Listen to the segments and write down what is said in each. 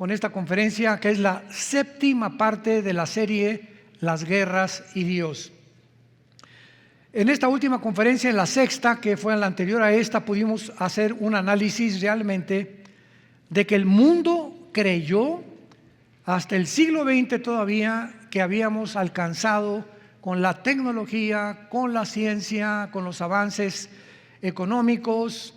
con esta conferencia, que es la séptima parte de la serie Las Guerras y Dios. En esta última conferencia, en la sexta, que fue la anterior a esta, pudimos hacer un análisis realmente de que el mundo creyó hasta el siglo XX todavía que habíamos alcanzado con la tecnología, con la ciencia, con los avances económicos,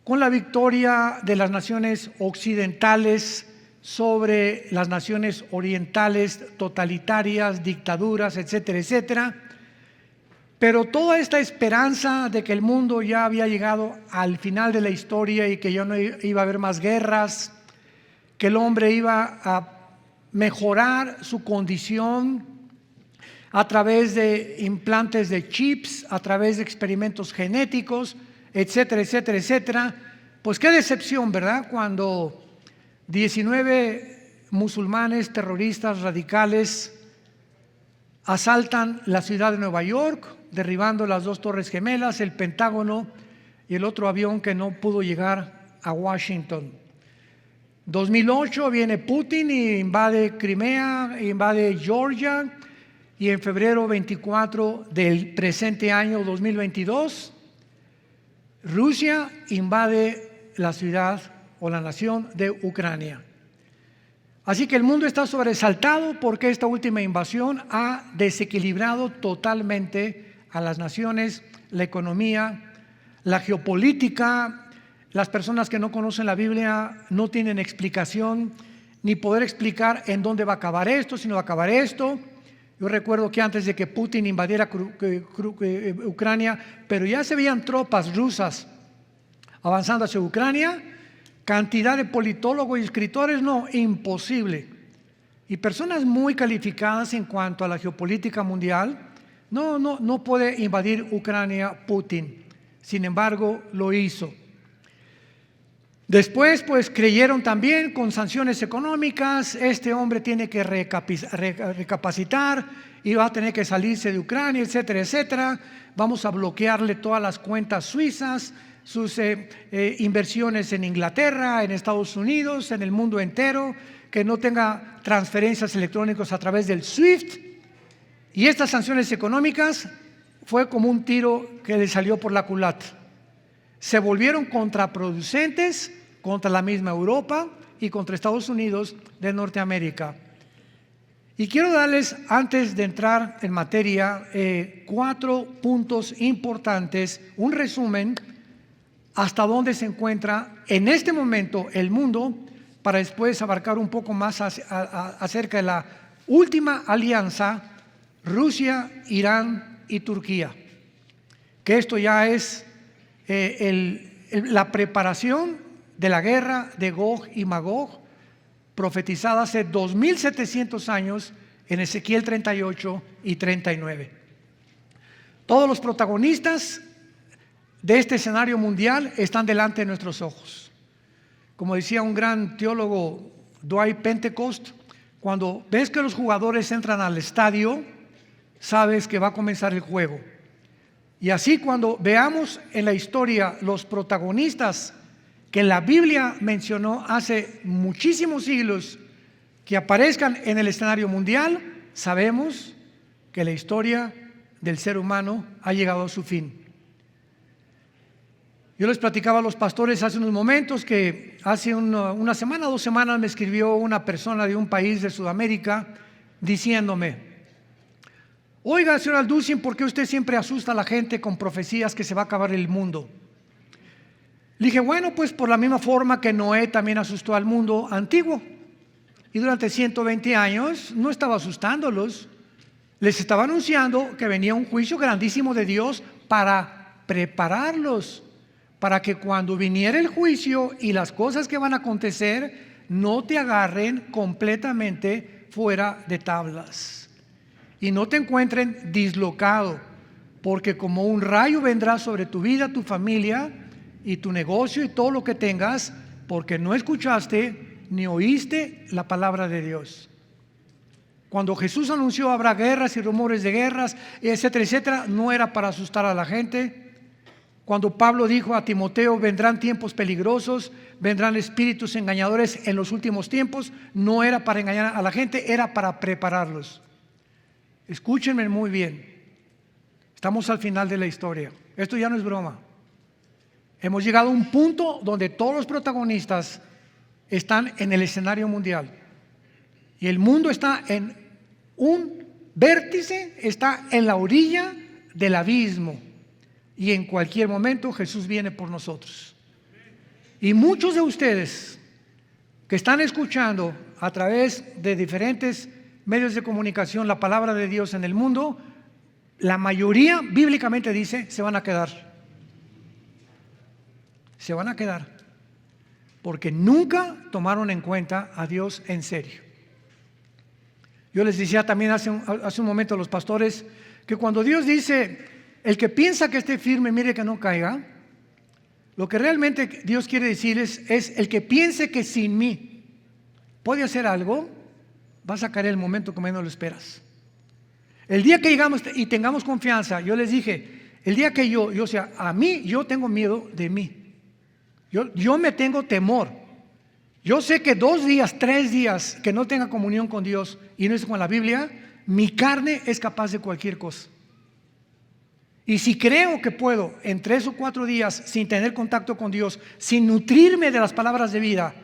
con la victoria de las naciones occidentales sobre las naciones orientales totalitarias, dictaduras, etcétera, etcétera. Pero toda esta esperanza de que el mundo ya había llegado al final de la historia y que ya no iba a haber más guerras, que el hombre iba a mejorar su condición a través de implantes de chips, a través de experimentos genéticos, etcétera, etcétera, etcétera. Pues qué decepción, ¿verdad? Cuando 19 musulmanes terroristas radicales asaltan la ciudad de Nueva York, derribando las dos torres gemelas, el Pentágono y el otro avión que no pudo llegar a Washington. 2008 viene Putin y invade Crimea, invade Georgia, y en febrero 24 del presente año 2022, Rusia invade la ciudad o la nación de Ucrania. Así que el mundo está sobresaltado porque esta última invasión ha desequilibrado totalmente a las naciones, la economía, la geopolítica. Las personas que no conocen la Biblia no tienen explicación ni poder explicar en dónde va a acabar esto, si no va a acabar esto. Yo recuerdo que antes de que Putin invadiera Ucrania, pero ya se veían tropas rusas avanzando hacia Ucrania, cantidad de politólogos y escritores, no, imposible. Y personas muy calificadas en cuanto a la geopolítica mundial, no puede invadir Ucrania Putin. Sin embargo, lo hizo. Después, pues creyeron también con sanciones económicas, este hombre tiene que recapacitar y va a tener que salirse de Ucrania, etcétera, etcétera. Vamos a bloquearle todas las cuentas suizas, sus inversiones en Inglaterra, en Estados Unidos, en el mundo entero, que no tenga transferencias electrónicas a través del SWIFT. Y estas sanciones económicas fue como un tiro que le salió por la culata. Se volvieron contraproducentes contra la misma Europa y contra Estados Unidos de Norteamérica. Y quiero darles, antes de entrar en materia, 4 puntos importantes, un resumen hasta dónde se encuentra en este momento el mundo, para después abarcar un poco más acerca de la última alianza, Rusia, Irán y Turquía. Que esto ya es la preparación de la guerra de Gog y Magog, profetizada hace 2700 años en Ezequiel 38 y 39. Todos los protagonistas de este escenario mundial están delante de nuestros ojos. Como decía un gran teólogo, Dwight Pentecost, cuando ves que los jugadores entran al estadio, sabes que va a comenzar el juego. Y así cuando veamos en la historia los protagonistas que la Biblia mencionó hace muchísimos siglos que aparezcan en el escenario mundial, sabemos que la historia del ser humano ha llegado a su fin. Yo les platicaba a los pastores hace unos momentos que hace una semana, 2 semanas me escribió una persona de un país de Sudamérica diciéndome: oiga, señor Alducin, ¿por qué usted siempre asusta a la gente con profecías que se va a acabar el mundo? Le dije, bueno, pues por la misma forma que Noé también asustó al mundo antiguo. Y durante 120 años no estaba asustándolos, les estaba anunciando que venía un juicio grandísimo de Dios para prepararlos, para que cuando viniera el juicio y las cosas que van a acontecer, no te agarren completamente fuera de tablas y no te encuentren dislocado, porque como un rayo vendrá sobre tu vida, tu familia y tu negocio y todo lo que tengas, porque no escuchaste ni oíste la palabra de Dios. Cuando Jesús anunció habrá guerras y rumores de guerras, etcétera, etcétera, no era para asustar a la gente, Cuando Pablo dijo a Timoteo, vendrán tiempos peligrosos, vendrán espíritus engañadores en los últimos tiempos, no era para engañar a la gente, era para prepararlos. Escúchenme muy bien, estamos al final de la historia, esto ya no es broma. Hemos llegado a un punto donde todos los protagonistas están en el escenario mundial y el mundo está en un vértice, está en la orilla del abismo. Y en cualquier momento Jesús viene por nosotros. Y muchos de ustedes que están escuchando a través de diferentes medios de comunicación la palabra de Dios en el mundo, la mayoría bíblicamente dice, se van a quedar. Se van a quedar. Porque nunca tomaron en cuenta a Dios en serio. Yo les decía también hace un momento a los pastores que cuando Dios dice, el que piensa que esté firme, mire que no caiga, lo que realmente Dios quiere decir es el que piense que sin mí puede hacer algo, vas a caer el momento que menos lo esperas. El día que llegamos y tengamos confianza, yo les dije, el día que yo tengo miedo de mí. Yo me tengo temor. Yo sé que 2 días, 3 días que no tenga comunión con Dios y no es con la Biblia, mi carne es capaz de cualquier cosa. Y si creo que puedo en 3 o 4 días sin tener contacto con Dios, sin nutrirme de las palabras de vida,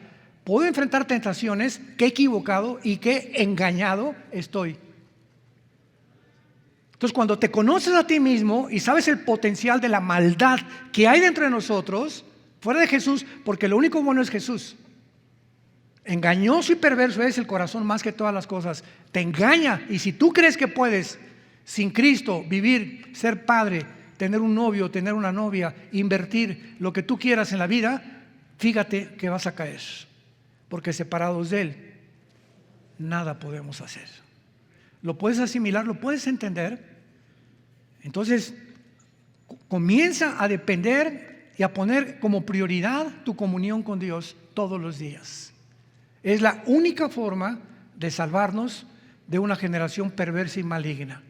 puedo enfrentar tentaciones, qué equivocado y qué engañado estoy. Entonces, cuando te conoces a ti mismo y sabes el potencial de la maldad que hay dentro de nosotros, fuera de Jesús, porque lo único bueno es Jesús. Engañoso y perverso es el corazón más que todas las cosas. Te engaña, y si tú crees que puedes sin Cristo vivir, ser padre, tener un novio, tener una novia, invertir lo que tú quieras en la vida, fíjate que vas a caer, porque separados de Él nada podemos hacer. ¿Lo puedes asimilar? ¿Lo puedes entender? Entonces comienza a depender y a poner como prioridad tu comunión con Dios todos los días. Es la única forma de salvarnos de una generación perversa y maligna.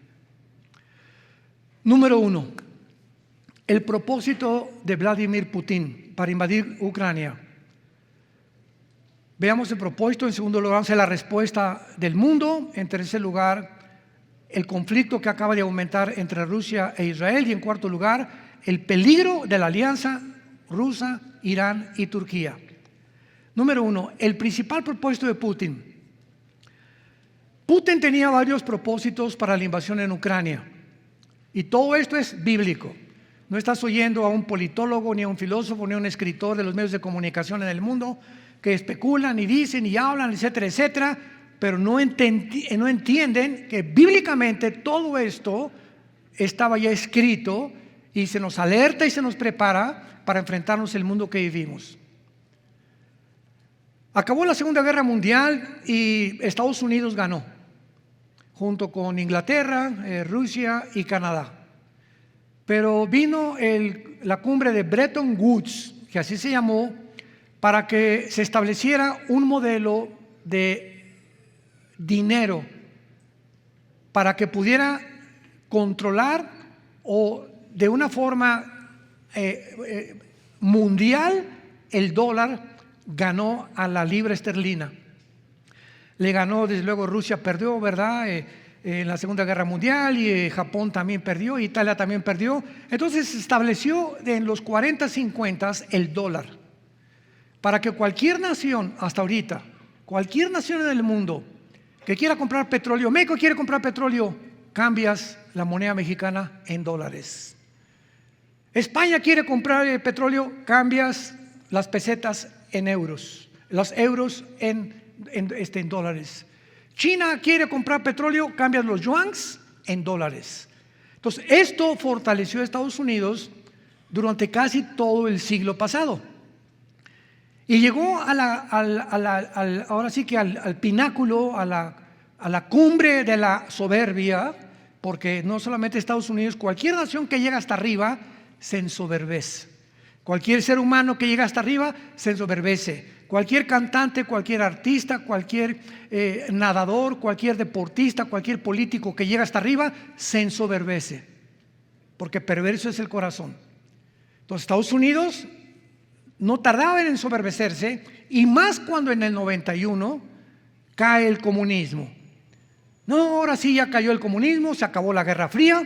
Número 1, el propósito de Vladimir Putin para invadir Ucrania. Veamos el propósito. En segundo lugar, vamos a la respuesta del mundo. En tercer lugar, el conflicto que acaba de aumentar entre Rusia e Israel. Y en cuarto lugar, el peligro de la alianza rusa, Irán y Turquía. Número 1, el principal propósito de Putin. Putin tenía varios propósitos para la invasión en Ucrania. Y todo esto es bíblico. No estás oyendo a un politólogo, ni a un filósofo, ni a un escritor de los medios de comunicación en el mundo que especulan y dicen y hablan, etcétera, etcétera, pero no entienden que bíblicamente todo esto estaba ya escrito y se nos alerta y se nos prepara para enfrentarnos al mundo que vivimos. Acabó la Segunda Guerra Mundial y Estados Unidos ganó, junto con Inglaterra, Rusia y Canadá. Pero vino la cumbre de Bretton Woods, que así se llamó, para que se estableciera un modelo de dinero para que pudiera controlar o de una forma mundial el dólar. Ganó a la libra esterlina. Le ganó, desde luego Rusia perdió, ¿verdad? En la Segunda Guerra Mundial, y Japón también perdió, Italia también perdió. Entonces se estableció en los 40, 50 el dólar, para que cualquier nación, hasta ahorita, cualquier nación en el mundo que quiera comprar petróleo, México quiere comprar petróleo, cambias la moneda mexicana en dólares. España quiere comprar petróleo, cambias las pesetas en euros, los euros en dólares. China quiere comprar petróleo, cambias los yuans en dólares. Entonces, esto fortaleció a Estados Unidos durante casi todo el siglo pasado. Y llegó ahora sí que al pináculo, a la cumbre de la soberbia, porque no solamente Estados Unidos, cualquier nación que llega hasta arriba se ensoberbece. Cualquier ser humano que llega hasta arriba se ensoberbece. Cualquier cantante, cualquier artista, cualquier nadador, cualquier deportista, cualquier político que llega hasta arriba se ensoberbece, porque perverso es el corazón. Entonces Estados Unidos no tardaba en ensoberbecerse, y más cuando en el 91 cae el comunismo. No, ahora sí ya cayó el comunismo, se acabó la Guerra Fría,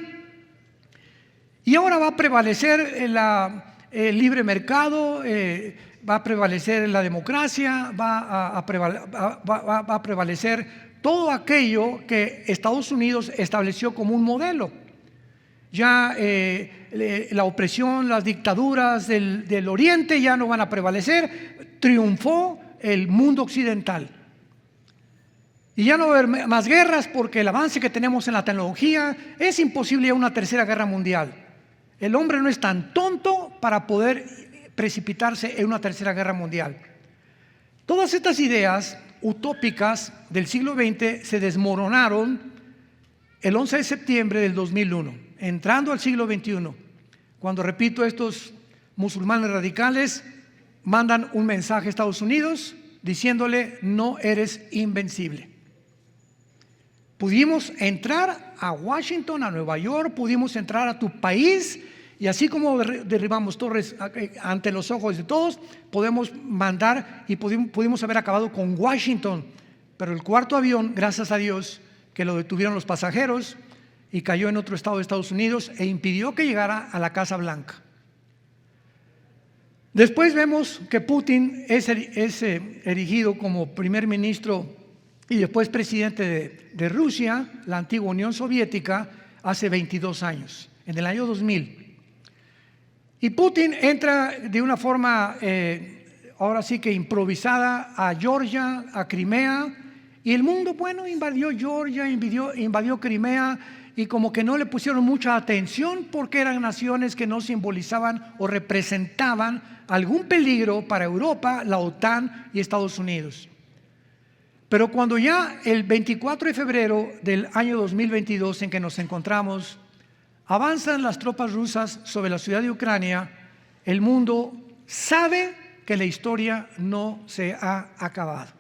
y ahora va a prevalecer el libre mercado, va a prevalecer la democracia, va a prevalecer todo aquello que Estados Unidos estableció como un modelo. Ya la opresión, las dictaduras del Oriente ya no van a prevalecer, triunfó el mundo occidental. Y ya no va a haber más guerras, porque el avance que tenemos en la tecnología es imposible ya una tercera guerra mundial. El hombre no es tan tonto para poder precipitarse en una tercera guerra mundial. Todas estas ideas utópicas del siglo XX se desmoronaron el 11 de septiembre del 2001, entrando al siglo XXI, cuando, repito, estos musulmanes radicales mandan un mensaje a Estados Unidos diciéndole: no eres invencible. Pudimos entrar a Washington, a Nueva York, pudimos entrar a tu país, y así como derribamos torres ante los ojos de todos, podemos mandar y pudimos haber acabado con Washington. Pero el cuarto avión, gracias a Dios, que lo detuvieron los pasajeros y cayó en otro estado de Estados Unidos e impidió que llegara a la Casa Blanca. Después vemos que Putin es erigido como primer ministro y después presidente de Rusia, la antigua Unión Soviética, hace 22 años, en el año 2000. Y Putin entra de una forma, ahora sí que improvisada, a Georgia, a Crimea, y el mundo, bueno, invadió Georgia, invadió Crimea, y como que no le pusieron mucha atención, porque eran naciones que no simbolizaban o representaban algún peligro para Europa, la OTAN y Estados Unidos. Pero cuando ya el 24 de febrero del año 2022, en que nos encontramos, avanzan las tropas rusas sobre la ciudad de Ucrania, el mundo sabe que la historia no se ha acabado.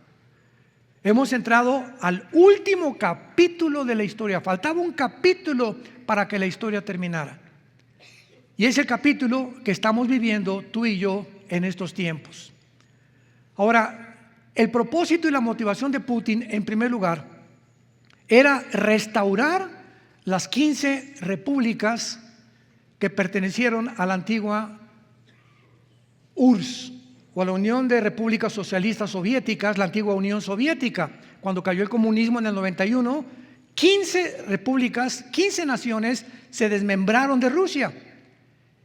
Hemos entrado al último capítulo de la historia. Faltaba un capítulo para que la historia terminara. Y es el capítulo que estamos viviendo tú y yo en estos tiempos. Ahora, el propósito y la motivación de Putin, en primer lugar, era restaurar las 15 repúblicas que pertenecieron a la antigua URSS, o a la Unión de Repúblicas Socialistas Soviéticas, la antigua Unión Soviética. Cuando cayó el comunismo en el 91, 15 repúblicas, 15 naciones se desmembraron de Rusia.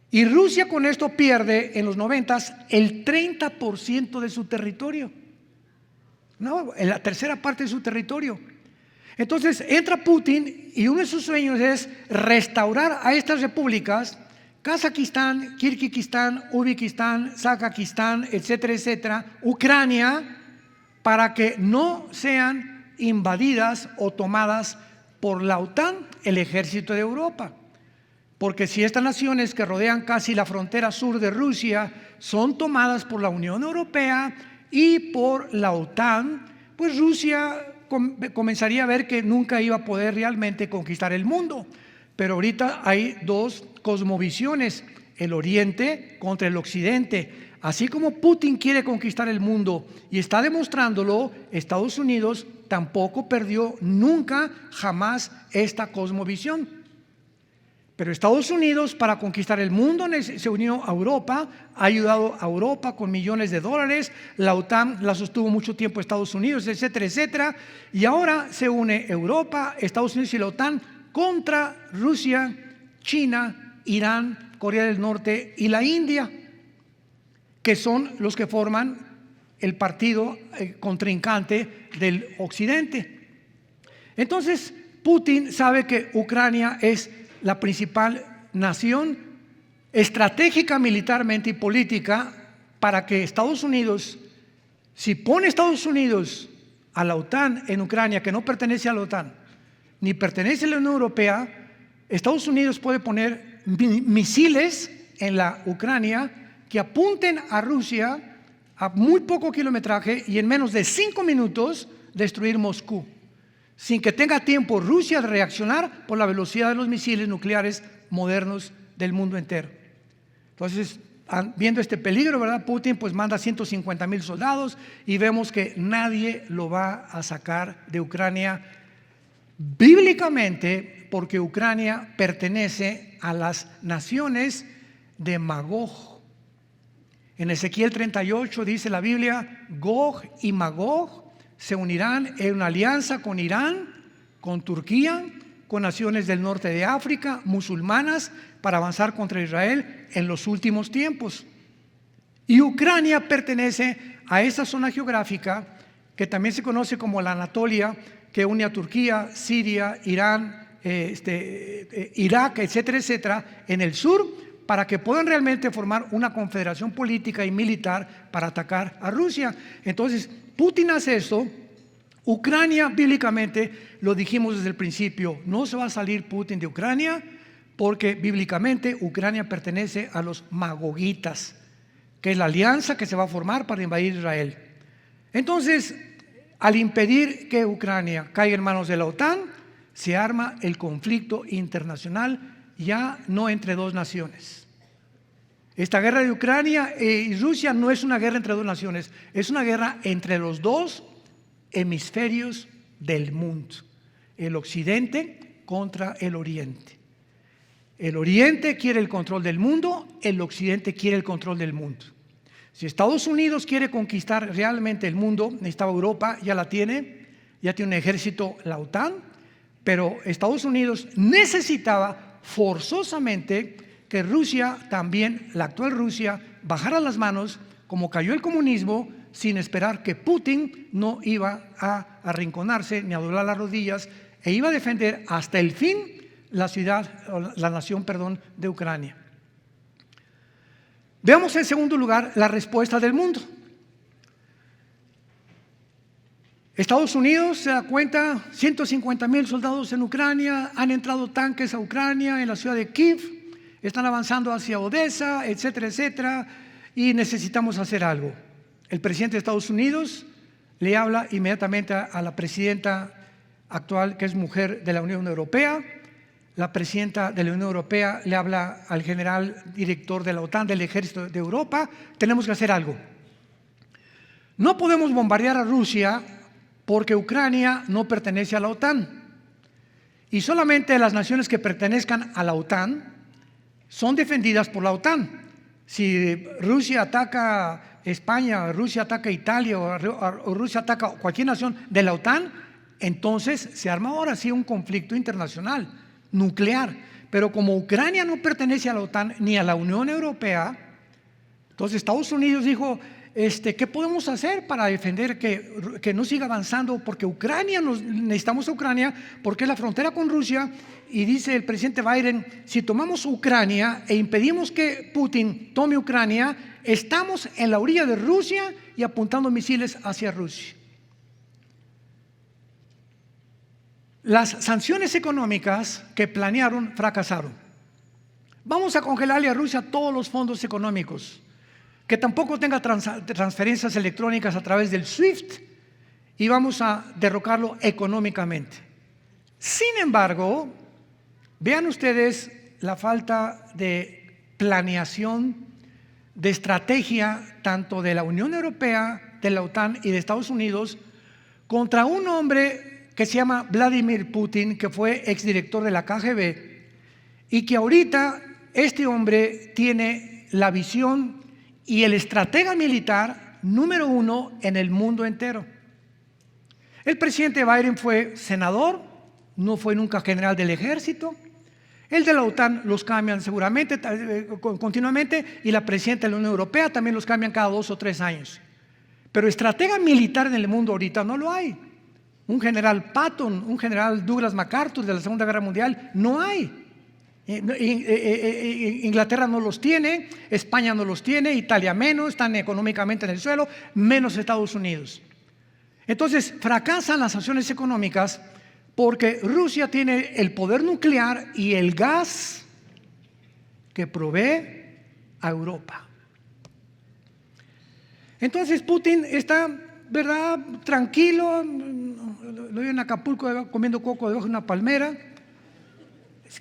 Y Rusia con esto pierde en los 90 el 30% de su territorio. No, en la tercera parte de su territorio. Entonces entra Putin y uno de sus sueños es restaurar a estas repúblicas, Kazajistán, Kirguistán, Uzbekistán, Kazajistán, etcétera, etcétera, Ucrania, para que no sean invadidas o tomadas por la OTAN, el ejército de Europa. Porque si estas naciones que rodean casi la frontera sur de Rusia son tomadas por la Unión Europea y por la OTAN, pues Rusia comenzaría a ver que nunca iba a poder realmente conquistar el mundo. Pero ahorita hay dos cosmovisiones, el Oriente contra el Occidente. Así como Putin quiere conquistar el mundo y está demostrándolo, Estados Unidos tampoco perdió nunca, jamás esta cosmovisión. Pero Estados Unidos, para conquistar el mundo, se unió a Europa, ha ayudado a Europa con millones de dólares, la OTAN la sostuvo mucho tiempo Estados Unidos, etcétera, etcétera, y ahora se une Europa, Estados Unidos y la OTAN contra Rusia, China, Irán, Corea del Norte y la India, que son los que forman el partido contrincante del Occidente. Entonces, Putin sabe que Ucrania es la principal nación estratégica militarmente y política para que Estados Unidos, si pone Estados Unidos a la OTAN en Ucrania, que no pertenece a la OTAN, ni pertenece a la Unión Europea, Estados Unidos puede poner misiles en la Ucrania que apunten a Rusia a muy poco kilometraje y en menos de 5 minutos destruir Moscú, sin que tenga tiempo Rusia de reaccionar por la velocidad de los misiles nucleares modernos del mundo entero. Entonces, viendo este peligro, ¿verdad? Putin pues manda 150,000 soldados y vemos que nadie lo va a sacar de Ucrania bíblicamente, porque Ucrania pertenece a las naciones de Magog. En Ezequiel 38 dice la Biblia: Gog y Magog se unirán en una alianza con Irán, con Turquía, con naciones del norte de África, musulmanas, para avanzar contra Israel en los últimos tiempos. Y Ucrania pertenece a esa zona geográfica que también se conoce como la Anatolia, que une a Turquía, Siria, Irán, Irak, etcétera, etcétera, en el sur, para que puedan realmente formar una confederación política y militar para atacar a Rusia. Entonces, Putin hace esto. Ucrania, bíblicamente, lo dijimos desde el principio, no se va a salir Putin de Ucrania, porque bíblicamente Ucrania pertenece a los magogitas, que es la alianza que se va a formar para invadir Israel. Entonces, al impedir que Ucrania caiga en manos de la OTAN, se arma el conflicto internacional, ya no entre dos naciones. Esta guerra de Ucrania y Rusia no es una guerra entre dos naciones, es una guerra entre los dos hemisferios del mundo, el occidente contra el oriente. El oriente quiere el control del mundo, el occidente quiere el control del mundo. Si Estados Unidos quiere conquistar realmente el mundo, necesitaba Europa, ya tiene un ejército, la OTAN, pero Estados Unidos necesitaba forzosamente que Rusia también, la actual Rusia, bajara las manos, como cayó el comunismo, sin esperar que Putin no iba a arrinconarse ni a doblar las rodillas, e iba a defender hasta el fin la nación de Ucrania. Veamos en segundo lugar la respuesta del mundo. Estados Unidos se da cuenta, 150,000 soldados en Ucrania, han entrado tanques a Ucrania, en la ciudad de Kiev, están avanzando hacia Odessa, etcétera, etcétera, y necesitamos hacer algo. El presidente de Estados Unidos le habla inmediatamente a la presidenta actual, que es mujer de la Unión Europea. La presidenta de la Unión Europea le habla al general director de la OTAN, del ejército de Europa: tenemos que hacer algo. No podemos bombardear a Rusia porque Ucrania no pertenece a la OTAN. Y solamente las naciones que pertenezcan a la OTAN son defendidas por la OTAN. Si Rusia ataca España, Rusia ataca Italia o Rusia ataca cualquier nación de la OTAN, entonces se arma ahora sí un conflicto internacional nuclear. Pero como Ucrania no pertenece a la OTAN ni a la Unión Europea, entonces Estados Unidos dijo: ¿qué podemos hacer para defender que no siga avanzando? Porque necesitamos a Ucrania, porque es la frontera con Rusia. Y dice el presidente Biden: si tomamos Ucrania e impedimos que Putin tome Ucrania, estamos en la orilla de Rusia y apuntando misiles hacia Rusia. Las sanciones económicas que planearon fracasaron. Vamos a congelarle a Rusia todos los fondos económicos, que tampoco tenga transferencias electrónicas a través del SWIFT, y vamos a derrocarlo económicamente. Sin embargo, vean ustedes la falta de planeación, de estrategia, tanto de la Unión Europea, de la OTAN y de Estados Unidos, contra un hombre que se llama Vladimir Putin, que fue exdirector de la KGB, y que ahorita este hombre tiene la visión y el estratega militar número uno en el mundo entero. El presidente Biden fue senador, no fue nunca general del ejército. El de la OTAN los cambian seguramente, continuamente, y la presidenta de la Unión Europea también los cambian cada 2 o 3 años. Pero estratega militar en el mundo ahorita no lo hay. Un general Patton, un general Douglas MacArthur de la Segunda Guerra Mundial, no hay. Inglaterra no los tiene, España no los tiene, Italia menos, están económicamente en el suelo, menos Estados Unidos. Entonces fracasan las sanciones económicas porque Rusia tiene el poder nuclear y el gas que provee a Europa. Entonces Putin está, ¿verdad?, tranquilo, lo veo en Acapulco comiendo coco debajo de una palmera.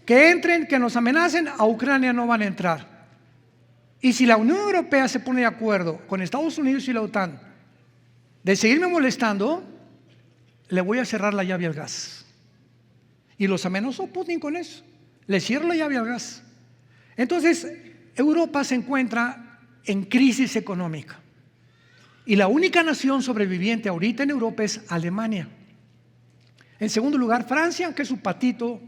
Que entren, que nos amenacen, a Ucrania no van a entrar. Y si la Unión Europea se pone de acuerdo con Estados Unidos y la OTAN de seguirme molestando, le voy a cerrar la llave al gas. Y los amenazó Putin con eso. Le cierro la llave al gas. Entonces, Europa se encuentra en crisis económica. Y la única nación sobreviviente ahorita en Europa es Alemania. En segundo lugar, Francia, que es su patito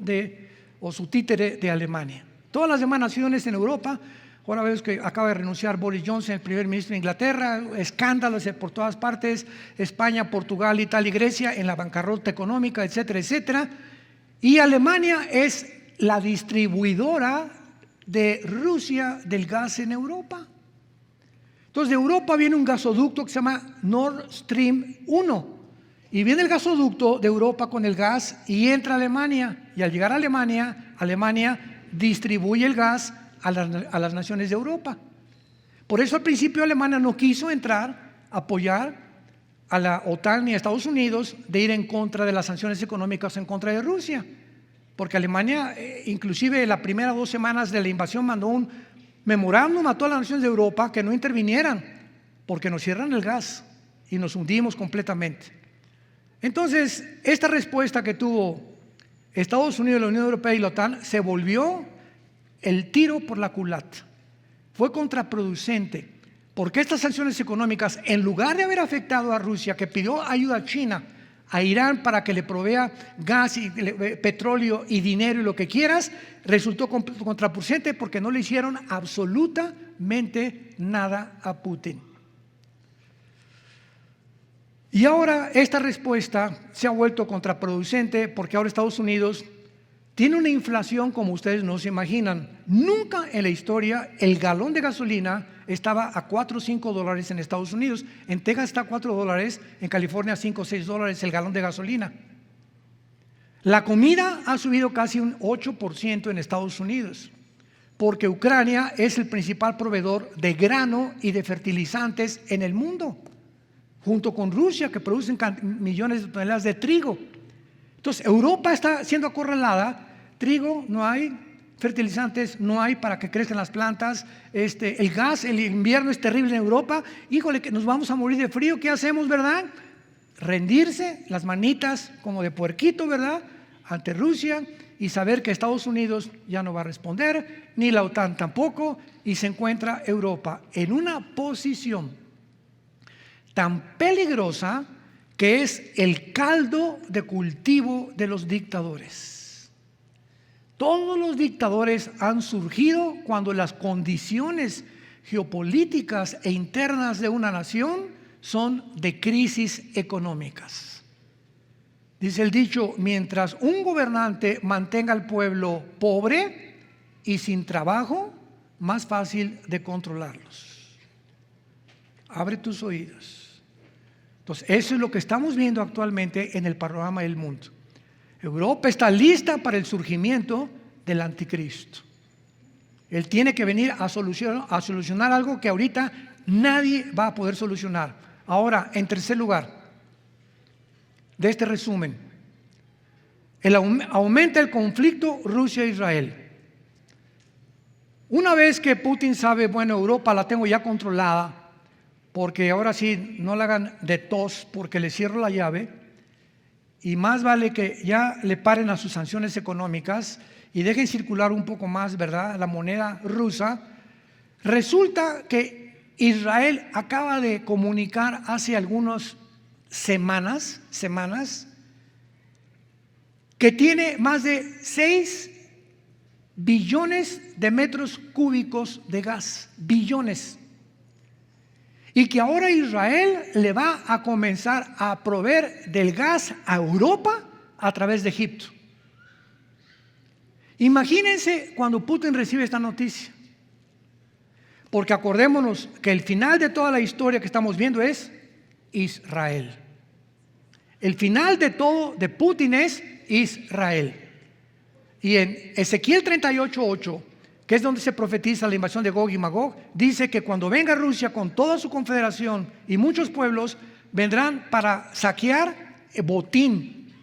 o su títere de Alemania. Todas las demás naciones en Europa, ahora vemos que acaba de renunciar Boris Johnson, el primer ministro de Inglaterra, escándalos por todas partes, España, Portugal, Italia y Grecia en la bancarrota económica, etcétera, etcétera. Y Alemania es la distribuidora de Rusia del gas en Europa. Entonces de Europa viene un gasoducto que se llama Nord Stream 1. Y viene el gasoducto de Europa con el gas y entra a Alemania. Y al llegar a Alemania, Alemania distribuye el gas a las naciones de Europa. Por eso al principio Alemania no quiso entrar a apoyar a la OTAN ni a Estados Unidos de ir en contra de las sanciones económicas en contra de Rusia. Porque Alemania, inclusive las primeras 2 semanas de la invasión, mandó un memorándum a todas las naciones de Europa que no intervinieran, porque nos cierran el gas y nos hundimos completamente. Entonces, esta respuesta que tuvo Estados Unidos, la Unión Europea y la OTAN se volvió el tiro por la culata. Fue contraproducente, porque estas sanciones económicas, en lugar de haber afectado a Rusia, que pidió ayuda a China, a Irán para que le provea gas y petróleo y dinero y lo que quieras, resultó contraproducente porque no le hicieron absolutamente nada a Putin. Y ahora esta respuesta se ha vuelto contraproducente porque ahora Estados Unidos tiene una inflación como ustedes no se imaginan. Nunca en la historia el galón de gasolina estaba a 4 o 5 dólares en Estados Unidos. En Texas está a 4 dólares, en California 5 o 6 dólares el galón de gasolina. La comida ha subido casi un 8% en Estados Unidos, porque Ucrania es el principal proveedor de grano y de fertilizantes en el mundo, junto con Rusia, que producen millones de toneladas de trigo. Entonces Europa está siendo acorralada, trigo no hay, fertilizantes no hay para que crezcan las plantas, el gas, el invierno es terrible en Europa, híjole que nos vamos a morir de frío, ¿qué hacemos, verdad? Rendirse, las manitas como de puerquito, ¿verdad?, ante Rusia, y saber que Estados Unidos ya no va a responder, ni la OTAN tampoco, y se encuentra Europa en una posición tan peligrosa que es el caldo de cultivo de los dictadores. Todos los dictadores han surgido cuando las condiciones geopolíticas e internas de una nación son de crisis económicas. Dice el dicho, mientras un gobernante mantenga al pueblo pobre y sin trabajo, más fácil de controlarlos. Abre tus oídos. Entonces, eso es lo que estamos viendo actualmente en el panorama del mundo. Europa está lista para el surgimiento del anticristo. Él tiene que venir a solucionar algo que ahorita nadie va a poder solucionar. Ahora, en tercer lugar, de este resumen, aumenta el conflicto Rusia-Israel. Una vez que Putin sabe, bueno, Europa la tengo ya controlada, porque ahora sí no la hagan de tos porque le cierro la llave, y más vale que ya le paren a sus sanciones económicas y dejen circular un poco más, ¿verdad?, la moneda rusa. Resulta que Israel acaba de comunicar hace algunas semanas que tiene más de 6 billones de metros cúbicos de gas, billones. Y que ahora Israel le va a comenzar a proveer del gas a Europa a través de Egipto. Imagínense cuando Putin recibe esta noticia. Porque acordémonos que el final de toda la historia que estamos viendo es Israel. El final de todo de Putin es Israel. Y en Ezequiel 38:8, que es donde se profetiza la invasión de Gog y Magog, dice que cuando venga Rusia con toda su confederación y muchos pueblos, vendrán para saquear botín.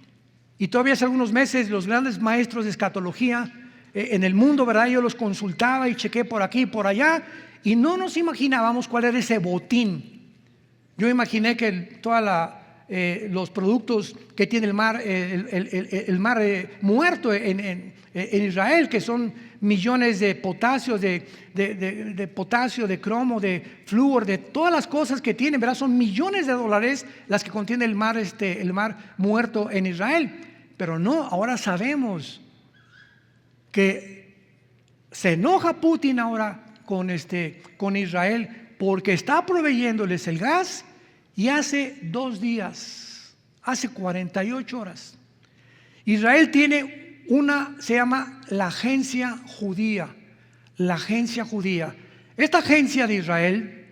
Y todavía hace algunos meses los grandes maestros de escatología en el mundo, ¿verdad?, yo los consultaba y chequé por aquí y por allá, y no nos imaginábamos cuál era ese botín. Yo imaginé que los productos que tiene el mar, el mar muerto en Israel, que son millones de potasio, de potasio, de cromo, de flúor, de todas las cosas que tienen, ¿verdad? Son millones de dólares las que contiene el mar muerto en Israel. Pero no, ahora sabemos que se enoja Putin ahora con Israel porque está proveyéndoles el gas. Y hace 2 días, hace 48 horas, Israel tiene se llama la Agencia Judía. La Agencia Judía. Esta agencia de Israel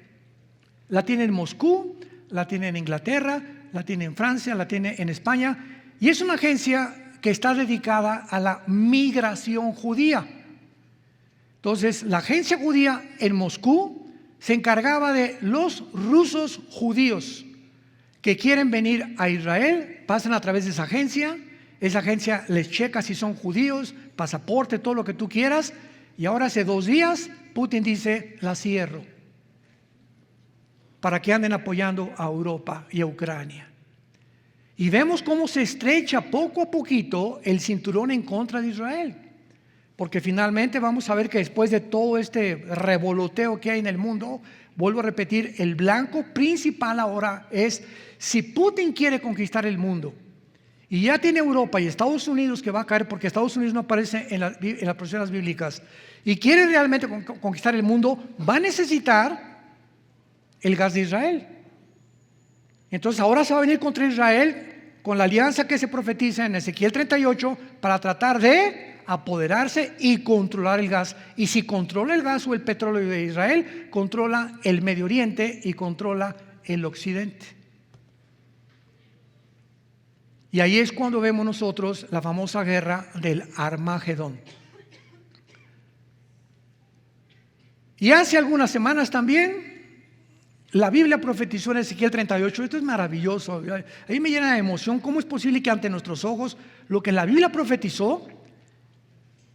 la tiene en Moscú, la tiene en Inglaterra, la tiene en Francia, la tiene en España. Y es una agencia que está dedicada a la migración judía. Entonces, la Agencia Judía en Moscú se encargaba de los rusos judíos que quieren venir a Israel, pasan a través de esa agencia les checa si son judíos, pasaporte, todo lo que tú quieras, y ahora hace 2 días Putin dice, la cierro, para que anden apoyando a Europa y a Ucrania. Y vemos cómo se estrecha poco a poquito el cinturón en contra de Israel. Porque finalmente vamos a ver que después de todo este revoloteo que hay en el mundo, vuelvo a repetir, el blanco principal ahora es, si Putin quiere conquistar el mundo, y ya tiene Europa y Estados Unidos que va a caer, porque Estados Unidos no aparece en las profecías bíblicas, y quiere realmente conquistar el mundo, va a necesitar el gas de Israel. Entonces ahora se va a venir contra Israel con la alianza que se profetiza en Ezequiel 38 para tratar de apoderarse y controlar el gas. Y si controla el gas o el petróleo de Israel, controla el Medio Oriente y controla el Occidente. Y ahí es cuando vemos nosotros la famosa guerra del Armagedón. Y hace algunas semanas también la Biblia profetizó en Ezequiel 38. Esto es maravilloso, ahí me llena de emoción. ¿Cómo es posible que ante nuestros ojos lo que la Biblia profetizó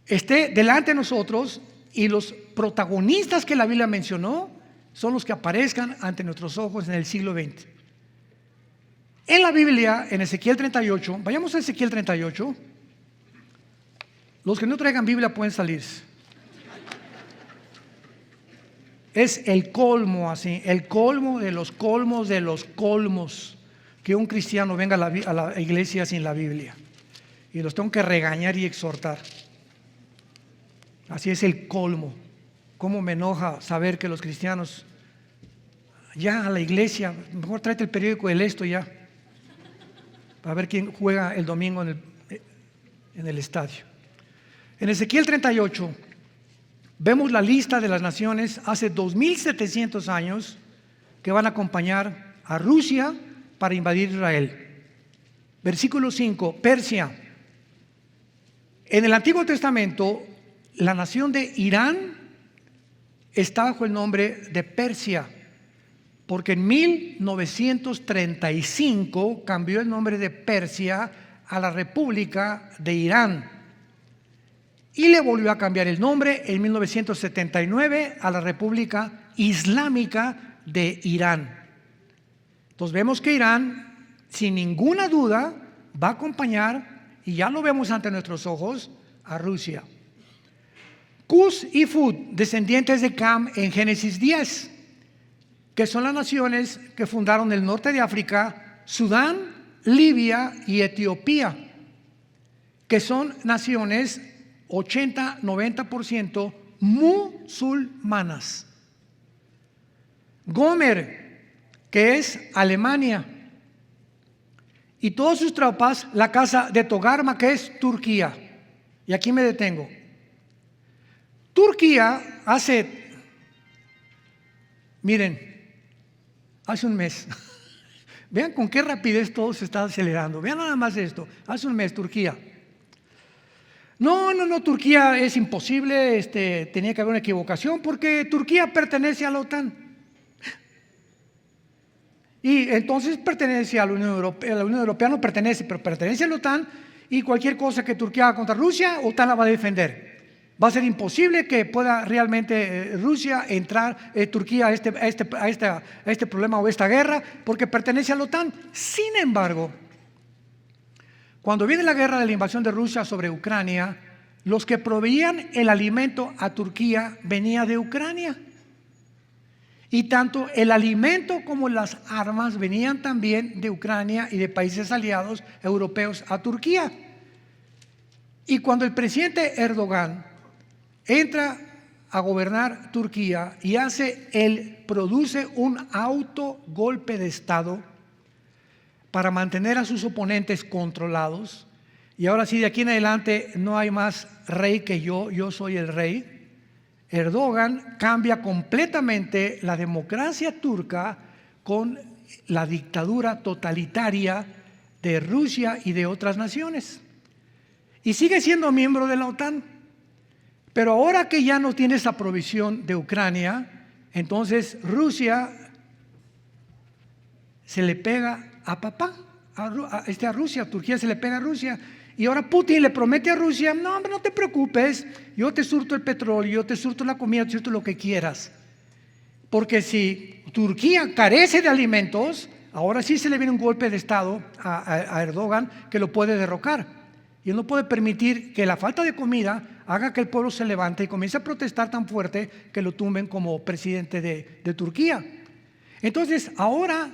esté delante de nosotros, y los protagonistas que la Biblia mencionó son los que aparezcan ante nuestros ojos en el siglo XX? En la Biblia, en Ezequiel 38, vayamos a Ezequiel 38. Los que no traigan Biblia pueden salirse. Es el colmo, así, el colmo de los colmos, que un cristiano venga a la iglesia sin la Biblia. Y los tengo que regañar y exhortar. Así es el colmo. Cómo me enoja saber que los cristianos, ya a la iglesia, mejor tráete el periódico del Esto ya, para ver quién juega el domingo en el estadio. En Ezequiel 38 vemos la lista de las naciones hace 2700 años que van a acompañar a Rusia para invadir Israel. Versículo 5, Persia. En el Antiguo Testamento, la nación de Irán está bajo el nombre de Persia, porque en 1935 cambió el nombre de Persia a la República de Irán, y le volvió a cambiar el nombre en 1979 a la República Islámica de Irán. Entonces vemos que Irán, sin ninguna duda, va a acompañar, y ya lo vemos ante nuestros ojos, a Rusia. Cus y Fud, descendientes de Cam en Génesis 10, que son las naciones que fundaron el norte de África, Sudán, Libia y Etiopía, que son naciones 80-90% musulmanas. Gomer, que es Alemania, y todas sus tropas, la casa de Togarma, que es Turquía. Y aquí me detengo. Turquía hace un mes, vean con qué rapidez todo se está acelerando. Vean nada más esto. Hace un mes Turquía. No, Turquía es imposible, tenía que haber una equivocación porque Turquía pertenece a la OTAN. Y entonces pertenece a la Unión Europea. La Unión Europea no pertenece, pero pertenece a la OTAN, y cualquier cosa que Turquía haga contra Rusia, OTAN la va a defender. Va a ser imposible que pueda realmente Rusia entrar, Turquía a este problema o esta guerra, porque pertenece a la OTAN. Sin embargo, cuando viene la guerra de la invasión de Rusia sobre Ucrania, los que proveían el alimento a Turquía venía de Ucrania. Y tanto el alimento como las armas venían también de Ucrania y de países aliados europeos a Turquía. Y cuando el presidente Erdogan entra a gobernar Turquía y produce un autogolpe de Estado para mantener a sus oponentes controlados, y ahora sí, de aquí en adelante no hay más rey que yo soy el rey. Erdogan cambia completamente la democracia turca con la dictadura totalitaria de Rusia y de otras naciones. Y sigue siendo miembro de la OTAN. Pero ahora que ya no tiene esa provisión de Ucrania, entonces Rusia se le pega a papá, a Rusia, Turquía se le pega a Rusia. Y ahora Putin le promete a Rusia: no, hombre, no te preocupes, yo te surto el petróleo, yo te surto la comida, te surto lo que quieras. Porque si Turquía carece de alimentos, ahora sí se le viene un golpe de Estado a Erdogan que lo puede derrocar. Y él no puede permitir que la falta de comida haga que el pueblo se levante y comience a protestar tan fuerte que lo tumben como presidente de Turquía. Entonces ahora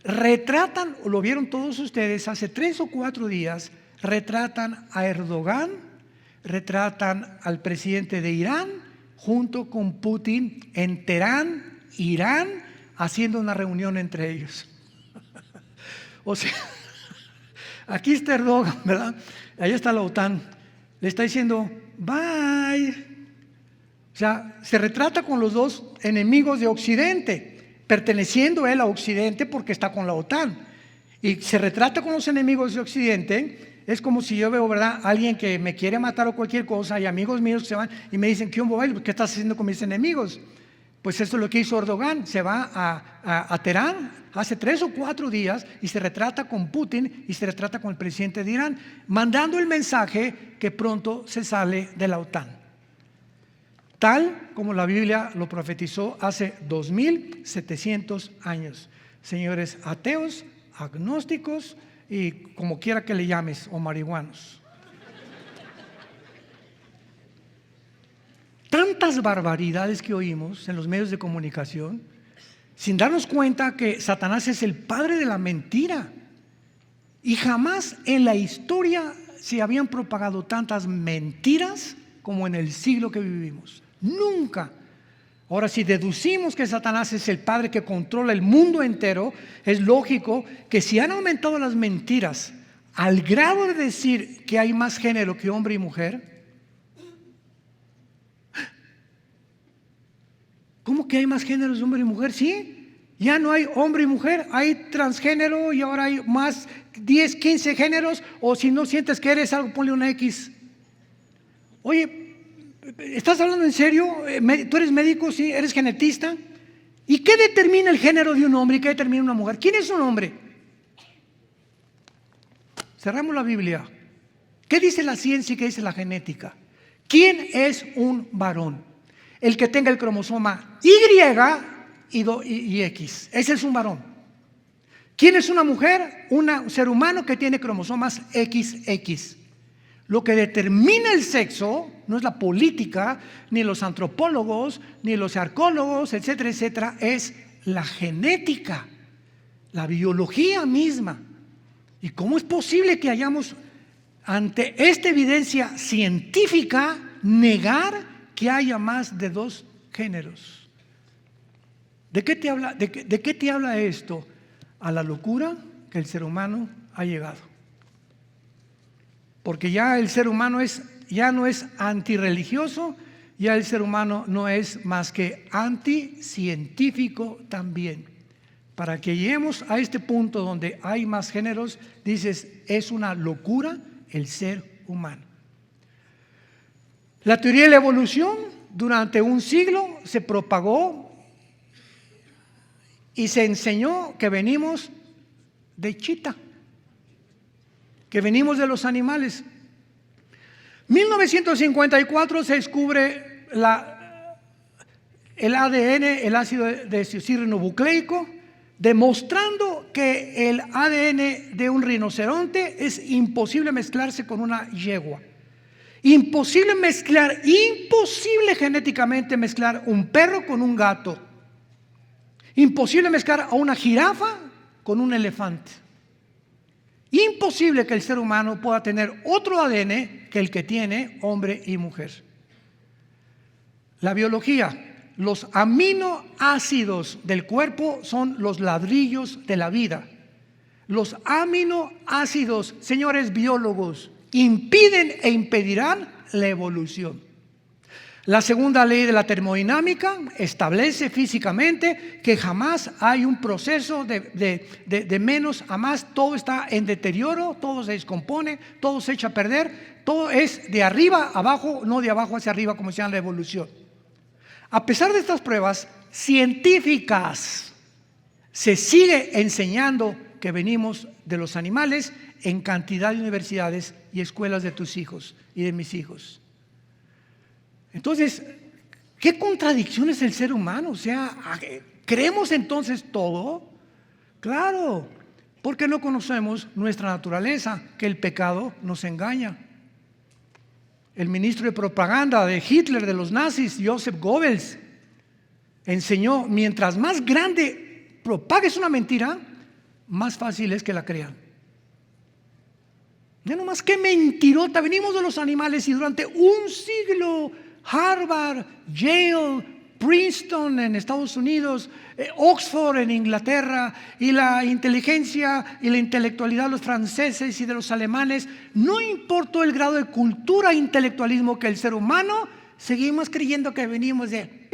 retratan, lo vieron todos ustedes hace 3 o 4 días, retratan a Erdogan, retratan al presidente de Irán junto con Putin en Teherán, Irán, haciendo una reunión entre ellos. O sea, aquí está Erdogan, ¿verdad? Ahí está la OTAN, le está diciendo bye. O sea, se retrata con los dos enemigos de Occidente, perteneciendo él a Occidente porque está con la OTAN, y se retrata con los enemigos de Occidente. Es como si yo veo, ¿verdad?, alguien que me quiere matar o cualquier cosa, y amigos míos que se van y me dicen: ¿qué estás haciendo con mis enemigos? Pues eso es lo que hizo Erdogan. Se va a Teherán hace 3 o 4 días y se retrata con Putin y se retrata con el presidente de Irán, mandando el mensaje que pronto se sale de la OTAN, tal como la Biblia lo profetizó hace 2700 años. Señores ateos, agnósticos y como quiera que le llames, o marihuanos. Tantas barbaridades que oímos en los medios de comunicación, sin darnos cuenta que Satanás es el padre de la mentira. Y jamás en la historia se habían propagado tantas mentiras como en el siglo que vivimos. Nunca. Ahora, si deducimos que Satanás es el padre que controla el mundo entero, es lógico que si han aumentado las mentiras al grado de decir que hay más género que hombre y mujer. ¿Cómo que hay más géneros de hombre y mujer? Sí, ya no hay hombre y mujer, hay transgénero y ahora hay más 10, 15 géneros, o si no sientes que eres algo, ponle una X. Oye, ¿estás hablando en serio? ¿Tú eres médico? Sí, ¿eres genetista? ¿Y qué determina el género de un hombre y qué determina una mujer? ¿Quién es un hombre? Cerramos la Biblia. ¿Qué dice la ciencia y qué dice la genética? ¿Quién es un varón? El que tenga el cromosoma Y y X. Ese es un varón. ¿Quién es una mujer? Un ser humano que tiene cromosomas XX. Lo que determina el sexo no es la política, ni los antropólogos, ni los arqueólogos, etcétera, etcétera, es la genética, la biología misma. ¿Y cómo es posible que hayamos, ante esta evidencia científica, negar que haya más de 2 géneros? ¿De qué te habla esto? A la locura que el ser humano ha llegado. Porque ya el ser humano ya no es antirreligioso, ya el ser humano no es más que anticientífico también. Para que lleguemos a este punto donde hay más géneros, dices, es una locura el ser humano. La teoría de la evolución durante un siglo se propagó y se enseñó que venimos de chita, que venimos de los animales. 1954 se descubre el ADN, el ácido desoxirribonucleico, demostrando que el ADN de un rinoceronte es imposible mezclarse con una yegua. Imposible genéticamente mezclar un perro con un gato. Imposible mezclar a una jirafa con un elefante. Imposible que el ser humano pueda tener otro ADN que el que tiene hombre y mujer. La biología. Los aminoácidos del cuerpo son los ladrillos de la vida. Los aminoácidos, señores biólogos, impiden e impedirán la evolución. La segunda ley de la termodinámica establece físicamente que jamás hay un proceso de menos a más. Todo está en deterioro, todo se descompone, todo se echa a perder, todo es de arriba a abajo, no de abajo hacia arriba como se llama la evolución. A pesar de estas pruebas científicas, se sigue enseñando que venimos de los animales en cantidad de universidades y escuelas de tus hijos y de mis hijos. Entonces, ¿qué contradicción es el ser humano? O sea, ¿creemos entonces todo? Claro, porque no conocemos nuestra naturaleza, que el pecado nos engaña. El ministro de propaganda de Hitler, de los nazis, Joseph Goebbels, enseñó: mientras más grande propagues una mentira, más fácil es que la crean. Ya nomás, qué mentirota, venimos de los animales y durante un siglo Harvard, Yale, Princeton en Estados Unidos, Oxford en Inglaterra, y la inteligencia y la intelectualidad de los franceses y de los alemanes, no importó el grado de cultura e intelectualismo que el ser humano, seguimos creyendo que venimos de...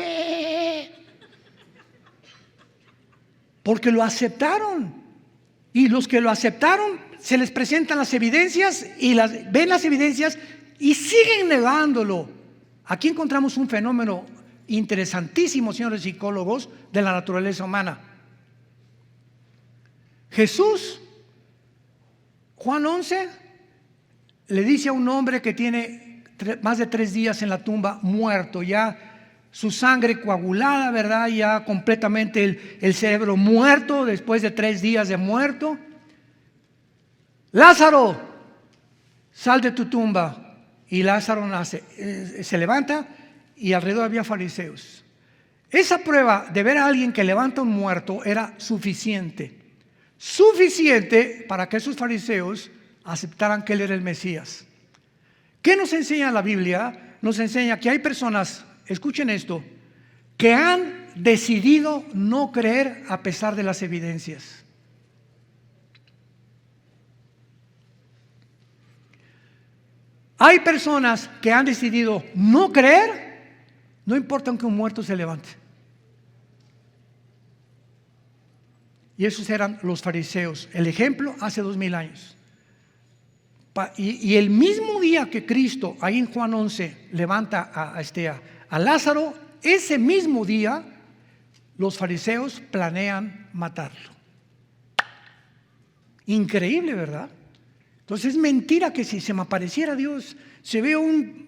Porque lo aceptaron, y los que lo aceptaron se les presentan las evidencias y ven las evidencias y siguen negándolo. Aquí encontramos un fenómeno interesantísimo, señores psicólogos, de la naturaleza humana. Jesús, Juan 11, le dice a un hombre que tiene más de 3 días en la tumba, muerto, ya su sangre coagulada, ¿verdad? Ya completamente el cerebro muerto, después de 3 días de muerto. Lázaro, sal de tu tumba. Y Lázaro se levanta, y alrededor había fariseos. Esa prueba de ver a alguien que levanta un muerto era suficiente para que esos fariseos aceptaran que él era el Mesías. ¿Qué nos enseña la Biblia? Nos enseña que hay personas, escuchen esto, que han decidido no creer a pesar de las evidencias. Hay personas que han decidido no creer, no importa aunque un muerto se levante. Y esos eran los fariseos. El ejemplo hace 2000 años. Y el mismo día que Cristo, ahí en Juan 11, levanta a Lázaro, ese mismo día los fariseos planean matarlo. Increíble, ¿verdad? Entonces es mentira que si se me apareciera Dios, si veo un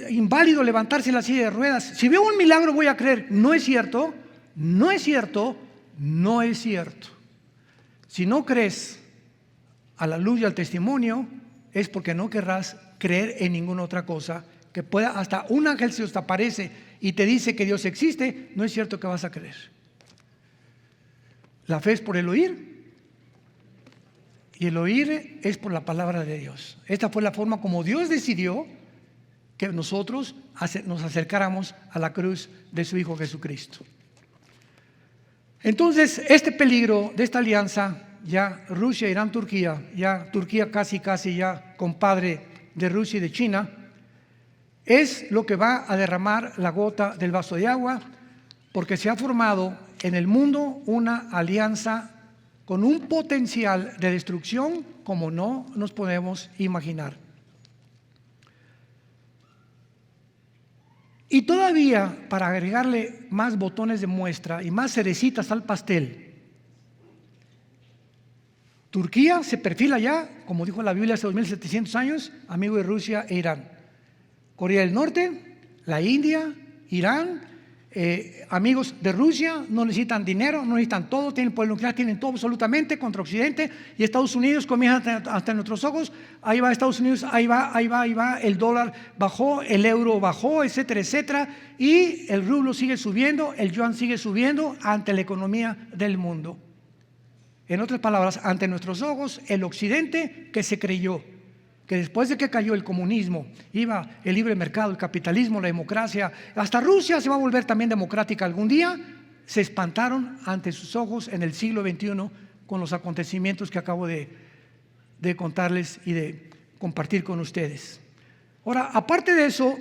inválido levantarse en la silla de ruedas, si veo un milagro voy a creer. No es cierto, no es cierto, no es cierto. Si no crees a la luz y al testimonio, es porque no querrás creer en ninguna otra cosa que pueda. Hasta un ángel se te aparece y te dice que Dios existe, no es cierto que vas a creer. La fe es por el oír, y el oír es por la palabra de Dios. Esta fue la forma como Dios decidió que nosotros nos acercáramos a la cruz de su Hijo Jesucristo. Entonces, este peligro de esta alianza, ya Rusia, Irán, Turquía, ya Turquía casi ya compadre de Rusia y de China, es lo que va a derramar la gota del vaso de agua, porque se ha formado en el mundo una alianza con un potencial de destrucción como no nos podemos imaginar. Y todavía, para agregarle más botones de muestra y más cerecitas al pastel, Turquía se perfila ya, como dijo la Biblia hace 2700 años, amigo de Rusia e Irán. Corea del Norte, la India, Irán, amigos de Rusia, no necesitan dinero, no necesitan todo, tienen poder nuclear, tienen todo absolutamente contra Occidente. Y Estados Unidos comienza hasta nuestros ojos, ahí va Estados Unidos, ahí va, el dólar bajó, el euro bajó, etcétera, etcétera, y el rublo sigue subiendo, el yuan sigue subiendo ante la economía del mundo. En otras palabras, ante nuestros ojos, el Occidente que se creyó que después de que cayó el comunismo, iba el libre mercado, el capitalismo, la democracia, hasta Rusia se va a volver también democrática algún día, se espantaron ante sus ojos en el siglo XXI con los acontecimientos que acabo de contarles y de compartir con ustedes. Ahora, aparte de eso,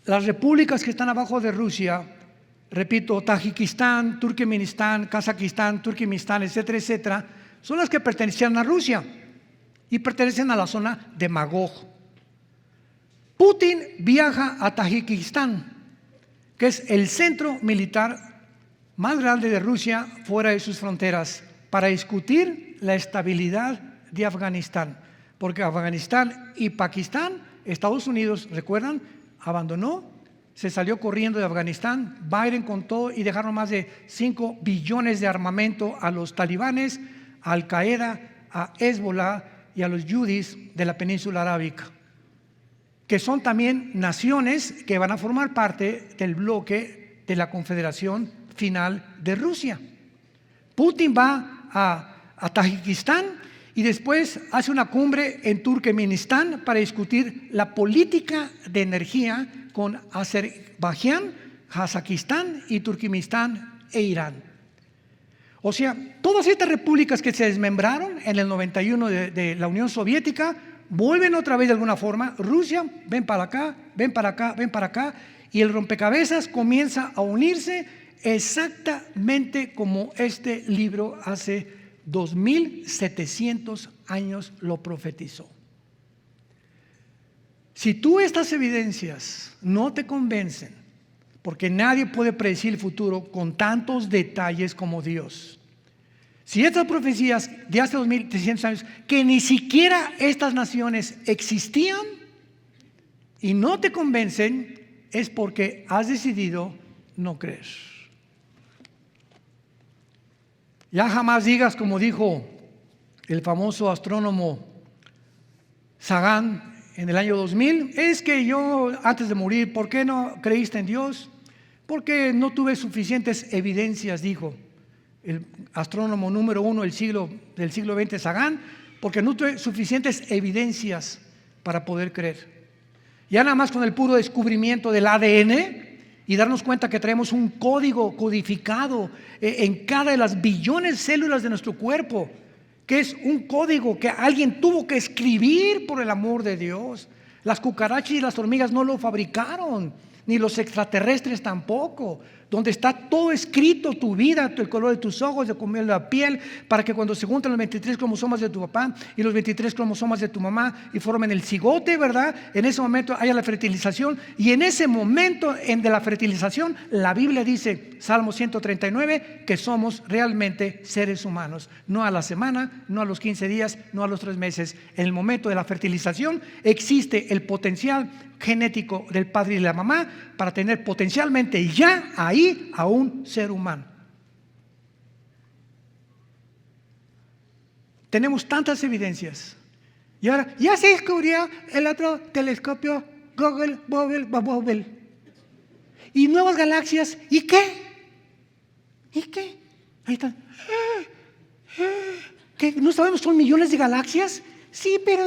las repúblicas que están abajo de Rusia, repito, Tayikistán, Turkmenistán, Kazajistán, Turkmenistán, etcétera, etcétera, son las que pertenecían a Rusia y pertenecen a la zona de Magog. Putin viaja a Tayikistán, que es el centro militar más grande de Rusia fuera de sus fronteras, para discutir la estabilidad de Afganistán, porque Afganistán y Pakistán, Estados Unidos, recuerdan, abandonó, se salió corriendo de Afganistán, Biden con todo y dejaron más de 5 billones de armamento a los talibanes, a Al Qaeda, a Hezbollah y a los yudis de la península arábica, que son también naciones que van a formar parte del bloque de la confederación final de Rusia. Putin va a Tayikistán y después hace una cumbre en Turkmenistán para discutir la política de energía con Azerbaiyán, Kazajistán y Turkmenistán e Irán. O sea, todas estas repúblicas que se desmembraron en el 91 de la Unión Soviética vuelven otra vez de alguna forma. Rusia, ven para acá, ven para acá, ven para acá, y el rompecabezas comienza a unirse exactamente como este libro hace 2700 años lo profetizó. Si tú estas evidencias no te convencen, porque nadie puede predecir el futuro con tantos detalles como Dios. Si estas profecías de hace 2300 años, que ni siquiera estas naciones existían, y no te convencen, es porque has decidido no creer. Ya jamás digas, como dijo el famoso astrónomo Sagan en el año 2000, es que yo antes de morir, ¿por qué no creíste en Dios? Porque no tuve suficientes evidencias, dijo el astrónomo número 1 del siglo XX, Sagan, porque no tuve suficientes evidencias para poder creer. Ya nada más con el puro descubrimiento del ADN y darnos cuenta que traemos un código codificado en cada de las billones de células de nuestro cuerpo, que es un código que alguien tuvo que escribir por el amor de Dios. Las cucarachas y las hormigas no lo fabricaron, ni los extraterrestres tampoco. Donde está todo escrito, tu vida, el color de tus ojos, de comer la piel, para que cuando se juntan los 23 cromosomas de tu papá y los 23 cromosomas de tu mamá y formen el cigote, ¿verdad? En ese momento haya la fertilización, y en ese momento de la fertilización, la Biblia dice, Salmo 139, que somos realmente seres humanos. No a la semana, no a los 15 días, no a los 3 meses. En el momento de la fertilización existe el potencial genético del padre y de la mamá para tener potencialmente ya ahí a un ser humano. Tenemos tantas evidencias. Y ahora ya se descubrió el otro telescopio Hubble. Y nuevas galaxias. ¿Y qué? ¿Y qué? Ahí están. ¿Qué? ¿No sabemos son millones de galaxias? Sí, pero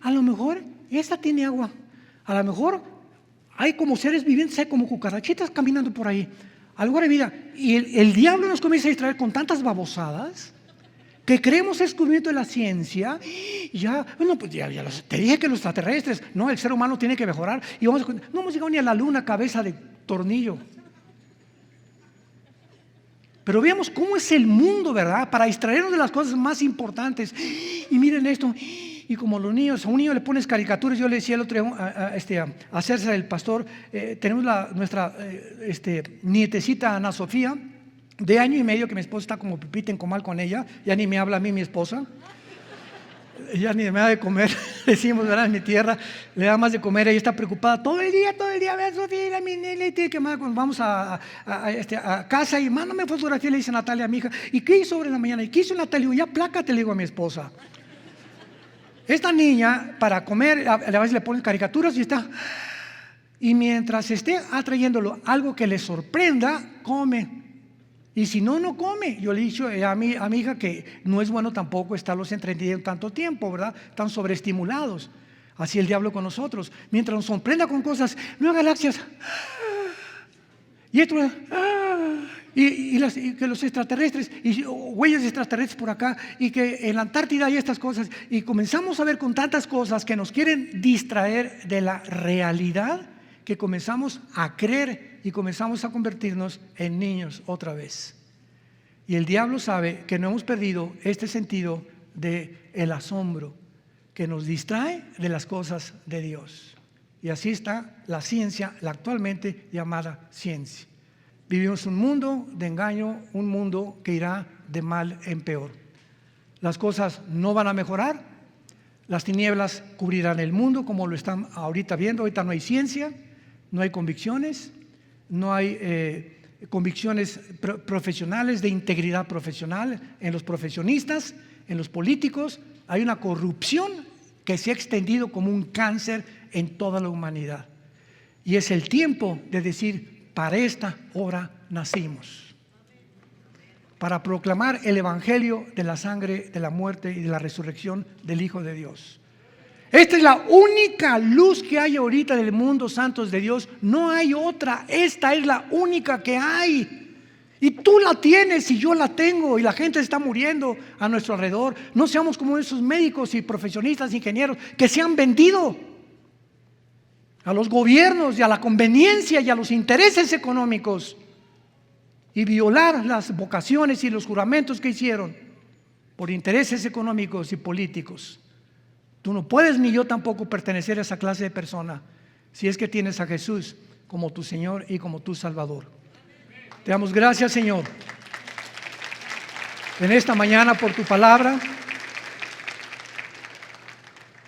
a lo mejor esta tiene agua. A lo mejor hay como seres vivientes, hay como cucarachitas caminando por ahí. Algo de vida. Y el diablo nos comienza a distraer con tantas babosadas que creemos el descubrimiento de la ciencia. Ya, bueno, pues ya te dije que los extraterrestres, no, el ser humano tiene que mejorar. Y no hemos llegado ni a la luna, cabeza de tornillo. Pero veamos cómo es el mundo, ¿verdad? Para distraernos de las cosas más importantes. Y miren esto. Y como los niños, a un niño le pones caricaturas. Yo le decía el otro día a César, el pastor, tenemos nuestra nietecita Ana Sofía, de 1 año y medio, que mi esposa está como pipita en comal con ella. Ya ni me habla a mí mi esposa. Ya ni me da de comer, decimos, ¿verdad? En mi tierra le da más de comer, ella está preocupada todo el día, ve, Sofía, mi nena, y tiene que más, cuando vamos a casa y mándame fotografía, le dice Natalia a mi hija, ¿y qué hizo sobre la mañana? ¿Y qué hizo Natalia? Digo, ya plácate, le digo a mi esposa. Esta niña, para comer, a veces le ponen caricaturas y está, y mientras esté atrayéndolo algo que le sorprenda, come. Y si no, no come. Yo le he dicho a mi hija que no es bueno tampoco estarlos entreteniendo tanto tiempo, ¿verdad? Están sobreestimulados. Así el diablo con nosotros. Mientras nos sorprenda con cosas, nuevas galaxias. Y esto, y que los extraterrestres, y huellas extraterrestres por acá, y que en la Antártida hay estas cosas. Y comenzamos a ver con tantas cosas que nos quieren distraer de la realidad, que comenzamos a creer y comenzamos a convertirnos en niños otra vez. Y el diablo sabe que no hemos perdido este sentido del asombro que nos distrae de las cosas de Dios. Y así está la ciencia, la actualmente llamada ciencia. Vivimos un mundo de engaño, un mundo que irá de mal en peor. Las cosas no van a mejorar, las tinieblas cubrirán el mundo como lo están ahorita viendo. Ahorita no hay ciencia, no hay convicciones, no hay convicciones profesionales, de integridad profesional en los profesionistas, en los políticos. Hay una corrupción que se ha extendido como un cáncer en toda la humanidad. Y es el tiempo de decir, para esta hora nacimos. Para proclamar el evangelio de la sangre, de la muerte y de la resurrección del Hijo de Dios. Esta es la única luz que hay ahorita del mundo, santos de Dios. No hay otra. Esta es la única que hay. Y tú la tienes y yo la tengo. Y la gente está muriendo a nuestro alrededor. No seamos como esos médicos y profesionistas, ingenieros que se han vendido a los gobiernos y a la conveniencia y a los intereses económicos, y violar las vocaciones y los juramentos que hicieron por intereses económicos y políticos. Tú no puedes, ni yo tampoco, pertenecer a esa clase de persona si es que tienes a Jesús como tu Señor y como tu Salvador. Te damos gracias, Señor, en esta mañana por tu palabra,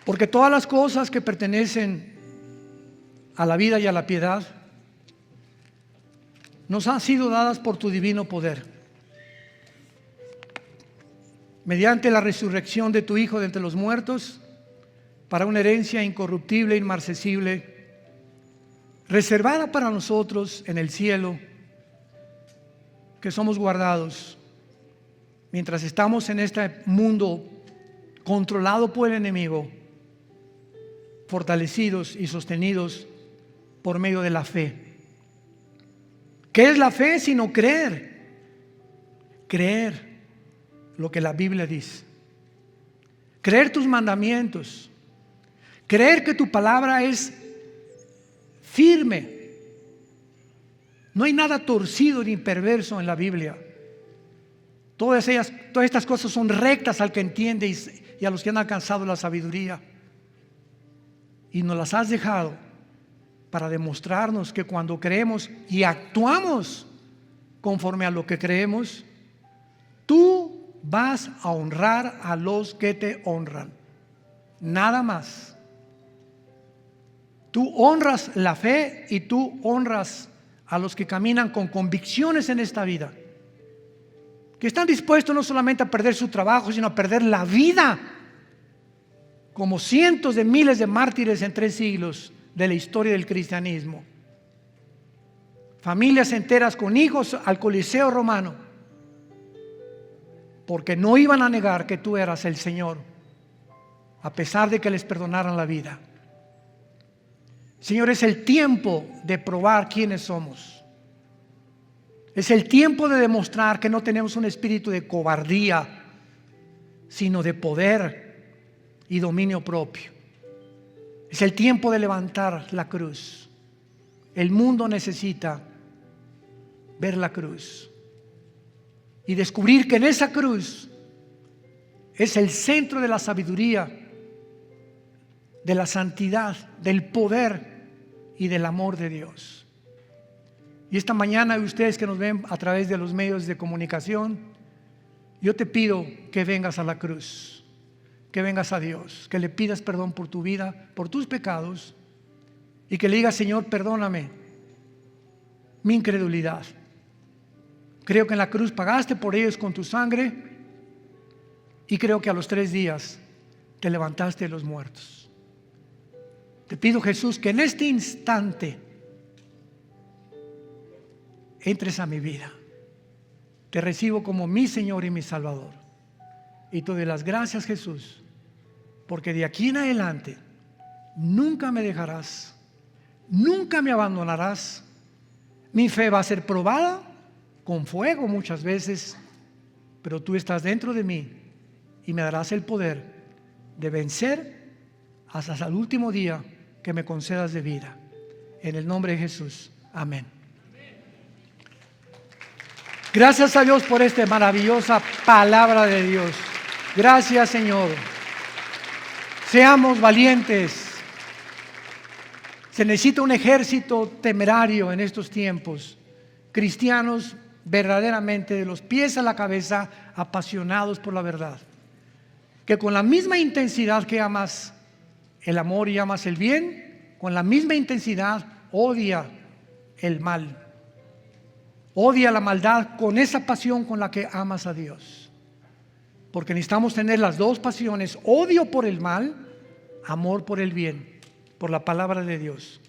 porque todas las cosas que pertenecen a la vida y a la piedad nos han sido dadas por tu divino poder, mediante la resurrección de tu Hijo de entre los muertos, para una herencia incorruptible, inmarcesible, reservada para nosotros en el cielo, que somos guardados mientras estamos en este mundo controlado por el enemigo, fortalecidos y sostenidos por medio de la fe. ¿Qué es la fe sino creer? Creer lo que la Biblia dice, creer tus mandamientos, creer que tu palabra es firme. No hay nada torcido ni perverso en la Biblia. Todas estas cosas son rectas al que entiende y a los que han alcanzado la sabiduría. Y nos las has dejado para demostrarnos que cuando creemos y actuamos conforme a lo que creemos, tú vas a honrar a los que te honran. Nada más. Tú honras la fe y tú honras a los que caminan con convicciones en esta vida, que están dispuestos no solamente a perder su trabajo, sino a perder la vida, como cientos de miles de mártires en 3 siglos de la historia del cristianismo. Familias enteras con hijos al Coliseo romano, porque no iban a negar que tú eras el Señor, a pesar de que les perdonaran la vida. Señor, es el tiempo de probar quiénes somos. Es el tiempo de demostrar que no tenemos un espíritu de cobardía, sino de poder y dominio propio. Es el tiempo de levantar la cruz. El mundo necesita ver la cruz y descubrir que en esa cruz es el centro de la sabiduría, de la santidad, del poder y del amor de Dios. Y esta mañana, ustedes que nos ven a través de los medios de comunicación, yo te pido que vengas a la cruz, que vengas a Dios, que le pidas perdón por tu vida, por tus pecados, y que le digas: Señor, perdóname mi incredulidad. Creo que en la cruz pagaste por ellos con tu sangre, y creo que a los 3 días te levantaste de los muertos. Te pido, Jesús, que en este instante entres a mi vida. Te recibo como mi Señor y mi Salvador. Y te doy las gracias, Jesús, porque de aquí en adelante nunca me dejarás, nunca me abandonarás. Mi fe va a ser probada con fuego muchas veces, pero tú estás dentro de mí y me darás el poder de vencer hasta el último día que me concedas de vida. En el nombre de Jesús. Amén. Gracias a Dios por esta maravillosa palabra de Dios. Gracias, Señor. Seamos valientes. Se necesita un ejército temerario en estos tiempos. Cristianos verdaderamente de los pies a la cabeza, apasionados por la verdad. Que con la misma intensidad que amas el amor y amas el bien, con la misma intensidad odia el mal. Odia la maldad con esa pasión con la que amas a Dios. Porque necesitamos tener las dos pasiones: odio por el mal, amor por el bien, por la palabra de Dios.